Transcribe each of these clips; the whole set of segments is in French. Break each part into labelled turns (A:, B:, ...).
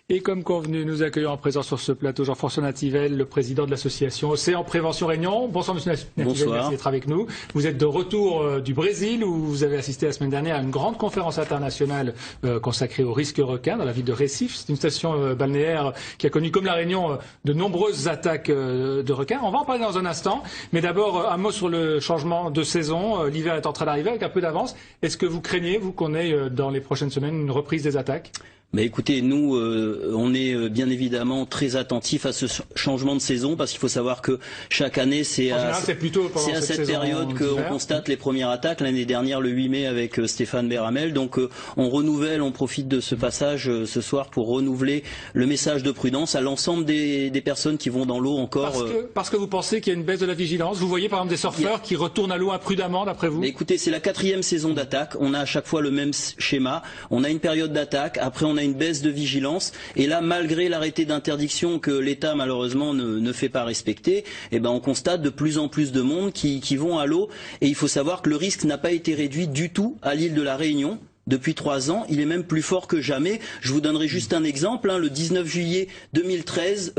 A: Et comme convenu, nous accueillons en présence sur ce plateau Jean-François Nativel, le président de l'association Océan Prévention Réunion. Bonsoir Monsieur Nativel, merci d'être avec nous. Vous êtes de retour du Brésil où vous avez assisté la semaine dernière à une grande conférence internationale consacrée au risque requin dans la ville de Recife. C'est une station balnéaire qui a connu, comme la Réunion, de nombreuses attaques de requins. On va en parler dans un instant, mais d'abord un mot sur le changement de saison. L'hiver est en train d'arriver avec un peu d'avance. Est-ce que vous craignez, vous, qu'on ait dans les prochaines semaines une reprise des attaques ?
B: Mais écoutez, nous, on est bien évidemment très attentifs à ce changement de saison parce qu'il faut savoir que chaque année, c'est à cette période qu'on constate les premières attaques. L'année dernière, le 8 mai, avec Stéphane Beramel. Donc, on profite de ce passage ce soir pour renouveler le message de prudence à l'ensemble des personnes qui vont dans l'eau encore.
A: Parce que vous pensez qu'il y a une baisse de la vigilance. Vous voyez par exemple des surfeurs qui retournent à l'eau imprudemment, d'après vous?
B: Mais écoutez, c'est la 4e saison d'attaque. On a à chaque fois le même schéma. On a une période d'attaque. Après, on a une baisse de vigilance et là, malgré l'arrêté d'interdiction que l'État malheureusement ne fait pas respecter, on constate de plus en plus de monde qui vont à l'eau et il faut savoir que le risque n'a pas été réduit du tout à l'île de la Réunion. Depuis 3 ans, il est même plus fort que jamais. Je vous donnerai juste un exemple. Le 19 juillet 2013,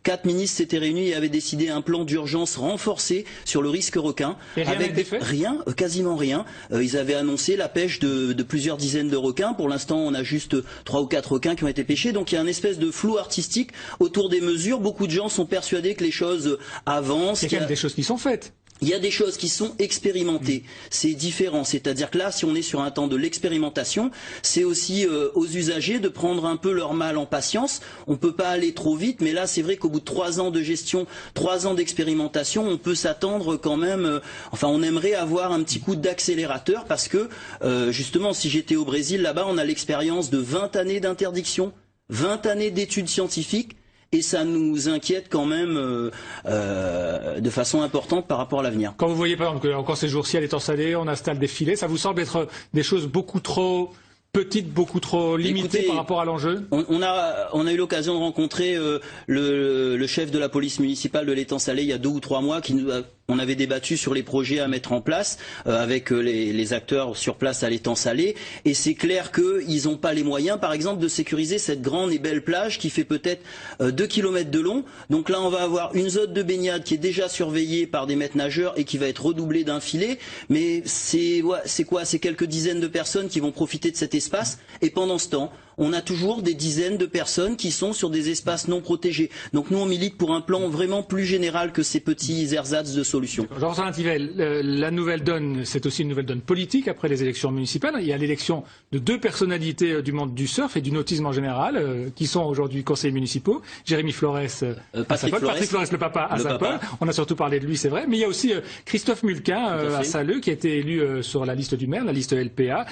B: 4 ministres s'étaient réunis et avaient décidé un plan d'urgence renforcé sur le risque requin.
A: Et rien n'a été fait ?
B: Rien, quasiment rien. Ils avaient annoncé la pêche de plusieurs dizaines de requins. Pour l'instant, on a juste 3 ou 4 requins qui ont été pêchés. Donc il y a une espèce de flou artistique autour des mesures. Beaucoup de gens sont persuadés que les choses avancent.
A: Il y a quand même des choses qui sont faites.
B: Il y a des choses qui sont expérimentées, c'est différent, c'est-à-dire que là, si on est sur un temps de l'expérimentation, c'est aussi aux usagers de prendre un peu leur mal en patience. On ne peut pas aller trop vite, mais là, c'est vrai qu'au bout de 3 ans de gestion, 3 ans d'expérimentation, on peut s'attendre quand même, on aimerait avoir un petit coup d'accélérateur parce que, justement, si j'étais au Brésil, là-bas, on a l'expérience de 20 années d'interdiction, 20 années d'études scientifiques. Et ça nous inquiète quand même de façon importante par rapport à l'avenir.
A: Quand vous voyez par exemple que encore ces jours-ci à l'étang salé, on installe des filets, ça vous semble être des choses beaucoup trop petites, beaucoup trop limitées par rapport à l'enjeu?
B: On a eu l'occasion de rencontrer le chef de la police municipale de l'étang salé il y a 2 ou 3 mois on avait débattu sur les projets à mettre en place avec les acteurs sur place à l'étang salé et c'est clair qu'ils n'ont pas les moyens par exemple de sécuriser cette grande et belle plage qui fait peut-être 2 km de long. Donc là on va avoir une zone de baignade qui est déjà surveillée par des maîtres nageurs et qui va être redoublée d'un filet, mais c'est quelques dizaines de personnes qui vont profiter de cet espace et pendant ce temps on a toujours des dizaines de personnes qui sont sur des espaces non protégés. Donc nous on milite pour un plan vraiment plus général que ces petits ersatz de solutions.
A: Jean-François Nativel, la nouvelle donne, c'est aussi une nouvelle donne politique après les élections municipales. Il y a l'élection de 2 personnalités du monde du surf et du nautisme en général, qui sont aujourd'hui conseillers municipaux. Jérémy Flores à Saint-Paul, Patrick Flores le papa à Saint-Paul. On a surtout parlé de lui, c'est vrai. Mais il y a aussi Christophe Mulquin à Saint-Leu qui a été élu sur la liste du maire, la liste LPA.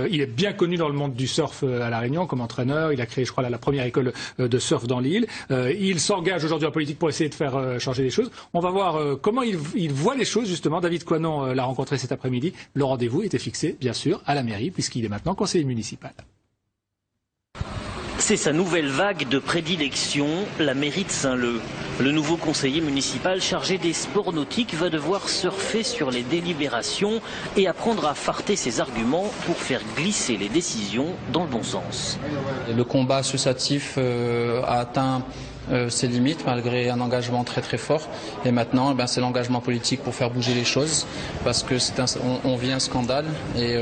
A: Il est bien connu dans le monde du surf à La Réunion comme entraîneur. Il a créé, je crois, la première école de surf dans l'île. Il s'engage aujourd'hui en politique pour essayer de faire changer les choses. On va voir comment il voit les choses, justement. David Coinon l'a rencontré cet après-midi. Le rendez-vous était fixé, bien sûr, à la mairie, puisqu'il est maintenant conseiller municipal.
C: C'est sa nouvelle vague de prédilection, la mairie de Saint-Leu. Le nouveau conseiller municipal chargé des sports nautiques va devoir surfer sur les délibérations et apprendre à farter ses arguments pour faire glisser les décisions dans le bon sens.
D: Le combat associatif a atteint ses limites malgré un engagement très très fort et maintenant c'est l'engagement politique pour faire bouger les choses parce que on vit un scandale et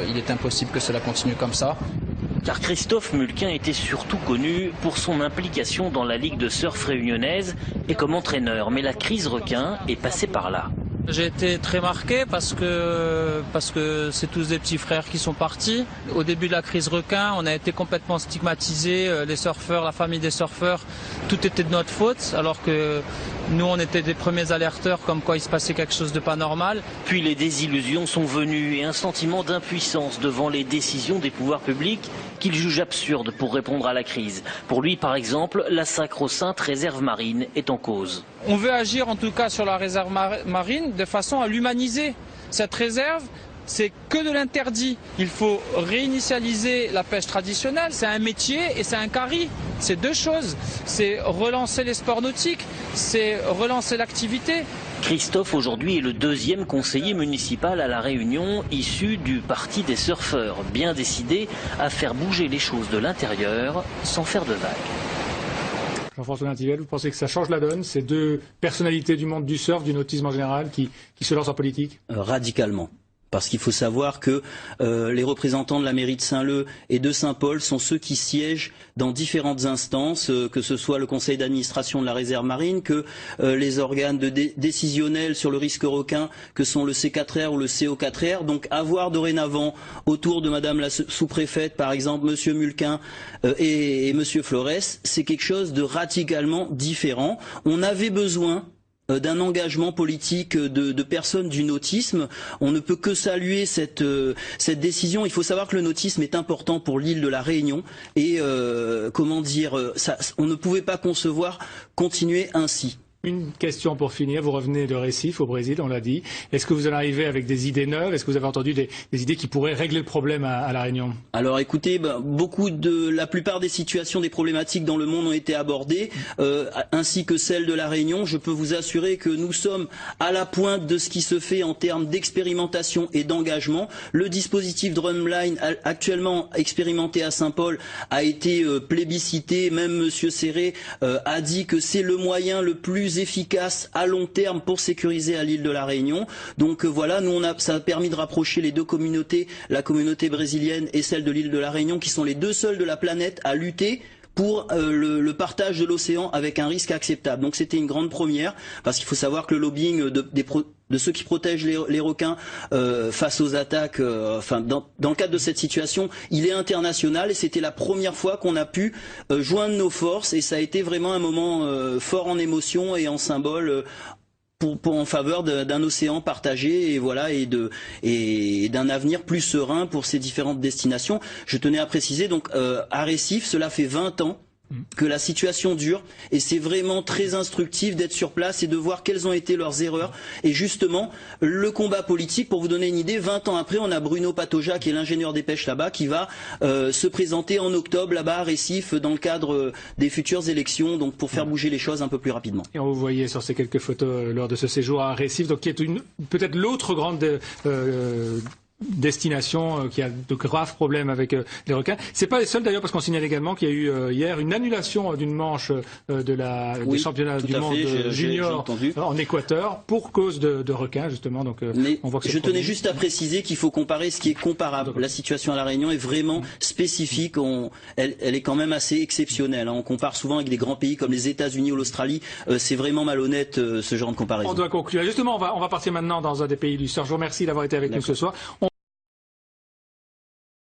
D: il est impossible que cela continue comme ça.
C: Car Christophe Mulquin était surtout connu pour son implication dans la Ligue de surf réunionnaise et comme entraîneur, mais la crise requin est passée par là.
D: J'ai été très marqué parce que c'est tous des petits frères qui sont partis. Au début de la crise requin, on a été complètement stigmatisés, les surfeurs, la famille des surfeurs, tout était de notre faute, alors que nous on était des premiers alerteurs comme quoi il se passait quelque chose de pas normal.
C: Puis les désillusions sont venues et un sentiment d'impuissance devant les décisions des pouvoirs publics qu'il juge absurdes pour répondre à la crise. Pour lui par exemple, la sacro-sainte réserve marine est en cause.
D: On veut agir en tout cas sur la réserve marine de façon à l'humaniser. Cette réserve, c'est que de l'interdit. Il faut réinitialiser la pêche traditionnelle, c'est un métier et c'est un carry. C'est deux choses. C'est relancer les sports nautiques, c'est relancer l'activité.
C: Christophe, aujourd'hui, est le deuxième conseiller municipal à La Réunion, issu du parti des surfeurs, bien décidé à faire bouger les choses de l'intérieur sans faire de vagues.
A: Jean-François Nintivel, vous pensez que ça change la donne, ces deux personnalités du monde du surf, du nautisme en général, qui se lancent en politique?
B: Radicalement. Parce qu'il faut savoir que les représentants de la mairie de Saint-Leu et de Saint-Paul sont ceux qui siègent dans différentes instances, que ce soit le conseil d'administration de la réserve marine, que les organes décisionnels sur le risque requin, que sont le C4R ou le CO4R. Donc avoir dorénavant autour de madame la sous-préfète, par exemple, monsieur Mulquin et monsieur Flores, c'est quelque chose de radicalement différent. On avait besoin d'un engagement politique de personnes du nautisme. On ne peut que saluer cette décision. Il faut savoir que le nautisme est important pour l'île de la Réunion et on ne pouvait pas concevoir continuer ainsi.
A: Une question pour finir, vous revenez de Recife au Brésil, on l'a dit. Est-ce que vous en arrivez avec des idées neuves? Est-ce que vous avez entendu des idées qui pourraient régler le problème à La Réunion?
B: Alors écoutez, la plupart des situations, des problématiques dans le monde ont été abordées, ainsi que celle de La Réunion. Je peux vous assurer que nous sommes à la pointe de ce qui se fait en termes d'expérimentation et d'engagement. Le dispositif Drumline, actuellement expérimenté à Saint-Paul, a été plébiscité. Même Monsieur Serré a dit que c'est le moyen le plus efficace à long terme pour sécuriser à l'île de la Réunion. Donc voilà, ça a permis de rapprocher les deux communautés, la communauté brésilienne et celle de l'île de la Réunion, qui sont les deux seules de la planète à lutter pour le partage de l'océan avec un risque acceptable. Donc c'était une grande première, parce qu'il faut savoir que le lobbying de ceux qui protègent les requins face aux attaques, dans le cadre de cette situation, il est international et c'était la première fois qu'on a pu joindre nos forces et ça a été vraiment un moment fort en émotion et en symbole en faveur d'un océan partagé et d'un avenir plus serein pour ces différentes destinations. Je tenais à préciser donc à Recife, cela fait 20 ans que la situation dure et c'est vraiment très instructif d'être sur place et de voir quelles ont été leurs erreurs et justement le combat politique. Pour vous donner une idée, 20 ans après, on a Bruno Patoja qui est l'ingénieur des pêches là-bas qui va se présenter en octobre là-bas à Recife dans le cadre des futures élections, donc pour faire bouger les choses un peu plus rapidement.
A: Et on vous voyait sur ces quelques photos lors de ce séjour à Recife, donc qui est peut-être l'autre grande destination qui a de graves problèmes avec les requins. C'est pas les seuls d'ailleurs, parce qu'on signale également qu'il y a eu hier une annulation d'une manche des championnats du monde junior en Équateur pour cause de requins justement. Donc on voit que
B: je tenais juste à préciser qu'il faut comparer ce qui est comparable. La situation à La Réunion est vraiment spécifique. Elle est quand même assez exceptionnelle. On compare souvent avec des grands pays comme les États-Unis ou l'Australie. C'est vraiment malhonnête ce genre de comparaison.
A: On doit conclure. Justement, on va partir maintenant dans un des pays du surf. Je vous remercie d'avoir été avec nous ce soir.